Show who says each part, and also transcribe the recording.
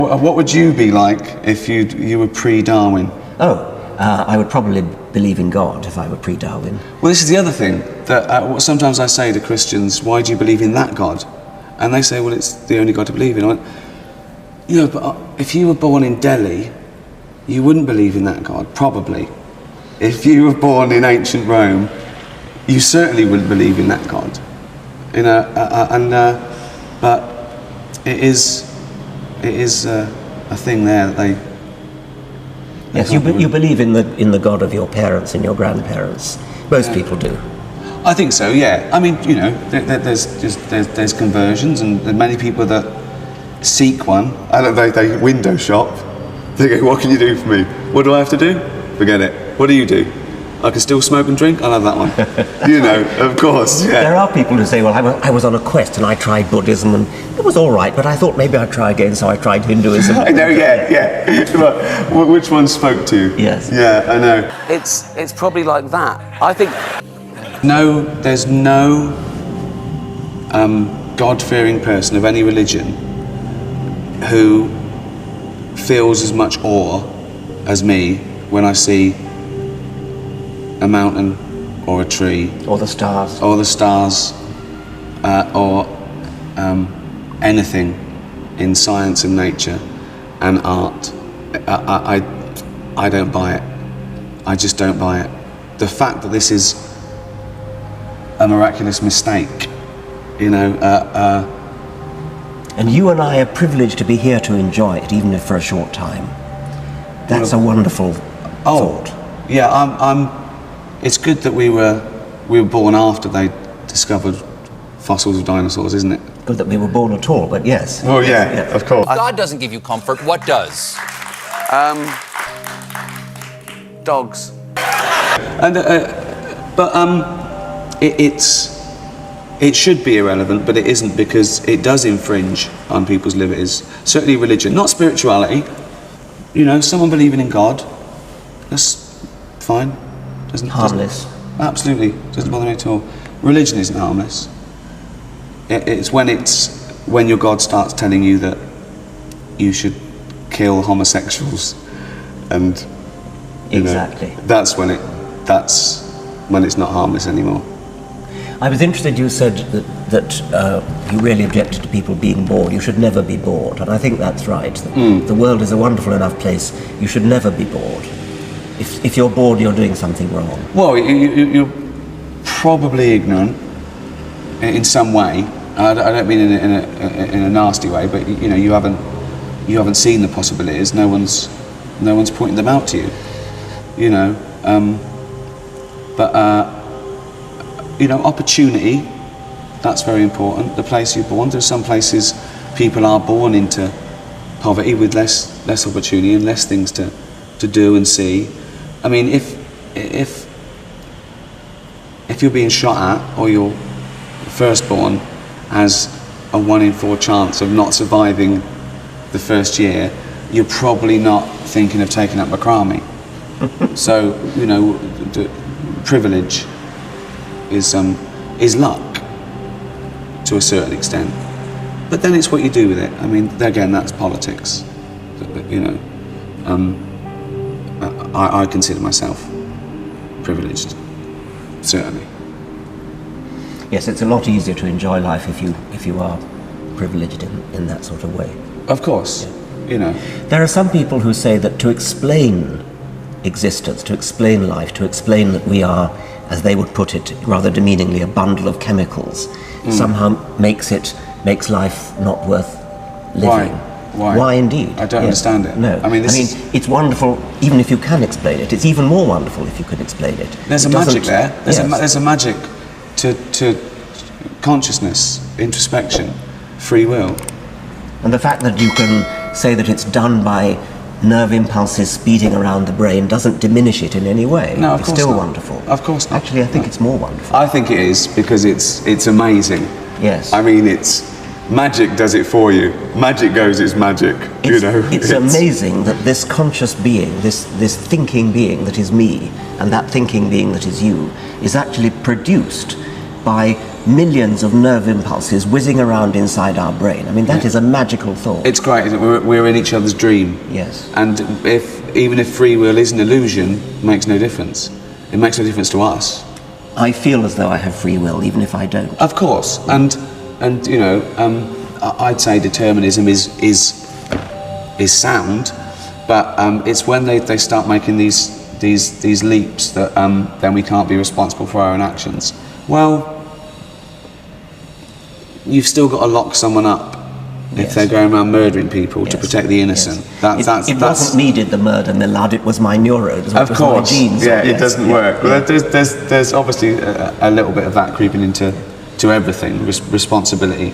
Speaker 1: What would you be like if you were pre-Darwin?
Speaker 2: I would probably believe in God if I were pre-Darwin.
Speaker 1: Well, this is the other thing, that sometimes I say to Christians, why do you believe in that God? And they say, well, it's the only God to believe in. I went, but if you were born in Delhi, you wouldn't believe in that God, probably. If you were born in ancient Rome, you certainly wouldn't believe in that God. But it is a thing there that they...
Speaker 2: Yes, you believe in the God of your parents and your grandparents. Most people do.
Speaker 1: I think so. Yeah. I mean, there's conversions, and there are many people that seek one. They window shop. They go, "What can you do for me? What do I have to do? Forget it. What do you do? I can still smoke and drink. I'll have that one." Of course. Yeah.
Speaker 2: There are people who say, "Well, I was on a quest and I tried Buddhism and it was all right, but I thought maybe I'd try again, so I tried Hinduism."
Speaker 1: I know. Yeah. But which one spoke to you?
Speaker 2: Yes.
Speaker 1: Yeah, I know. It's probably like that. I think. There's no God-fearing person of any religion who feels as much awe as me when I see a mountain or a tree
Speaker 2: or the stars
Speaker 1: or anything in science and nature and art. I don't buy it. I just don't buy it. The fact that this is a miraculous mistake,
Speaker 2: and you and I are privileged to be here to enjoy it, even if for a short time. That's a wonderful thought.
Speaker 1: Yeah, it's good that we were born after they discovered fossils of dinosaurs, isn't it?
Speaker 2: Good that we were born at all, but yes.
Speaker 1: Well, yeah. Of course.
Speaker 3: God doesn't give you comfort. What does?
Speaker 1: Dogs. And it should be irrelevant, but it isn't, because it does infringe on people's liberties. Certainly religion, not spirituality. Someone believing in God, that's fine.
Speaker 2: Harmless.
Speaker 1: Absolutely, doesn't bother me at all. Religion isn't harmless. It's when your God starts telling you that you should kill homosexuals, and
Speaker 2: exactly.
Speaker 1: That's when it's not harmless anymore.
Speaker 2: I was interested, you said that you really objected to people being bored. You should never be bored, and I think that's right. The world is a wonderful enough place. You should never be bored. If you're bored, you're doing something wrong.
Speaker 1: Well, you're probably ignorant in some way. I don't mean in a nasty way, but you haven't seen the possibilities. No one's pointing them out to you. Opportunity, that's very important. The place you're born. There's some places people are born into poverty with less opportunity and less things to do and see. I mean, if you're being shot at, or your firstborn has a 1 in 4 chance of not surviving the first year, you're probably not thinking of taking up macrame. So, the privilege is luck to a certain extent. But then it's what you do with it. I mean, again, that's politics. I consider myself privileged, certainly.
Speaker 2: Yes, it's a lot easier to enjoy life if you are privileged in that sort of way.
Speaker 1: Of course,
Speaker 2: yeah. There are some people who say that to explain existence, to explain life, to explain that we are, as they would put it, rather demeaningly, a bundle of chemicals, somehow makes life not worth living.
Speaker 1: Why?
Speaker 2: Why indeed?
Speaker 1: I don't understand it.
Speaker 2: No. I mean, it's wonderful, even if you can explain it. It's even more wonderful if you can explain it.
Speaker 1: There's a magic there. There's a magic to consciousness, introspection, free will.
Speaker 2: And the fact that you can say that it's done by nerve impulses speeding around the brain doesn't diminish it in any way.
Speaker 1: No, of course
Speaker 2: It's still
Speaker 1: not.
Speaker 2: wonderful.
Speaker 1: Of course not.
Speaker 2: Actually, I think it's more wonderful.
Speaker 1: I think it is, because it's amazing.
Speaker 2: Yes.
Speaker 1: I mean, magic does it for you. Magic goes, it's magic.
Speaker 2: It's amazing that this conscious being, this thinking being that is me, and that thinking being that is you, is actually produced by millions of nerve impulses whizzing around inside our brain. I mean, that is a magical thought.
Speaker 1: It's great, isn't it? We're in each other's dream.
Speaker 2: Yes.
Speaker 1: And even if free will is an illusion, it makes no difference. It makes no difference to us.
Speaker 2: I feel as though I have free will, even if I don't.
Speaker 1: Of course, and you know, I'd say determinism is sound, but it's when they start making these leaps that then we can't be responsible for our own actions. Well, you've still got to lock someone up if they're going around murdering people to protect the innocent.
Speaker 2: Yes. It wasn't me did the murder, Millard. It was my neurons.
Speaker 1: Of course,
Speaker 2: my genes.
Speaker 1: yeah, it doesn't work. Well, there's obviously a little bit of that creeping into everything, responsibility.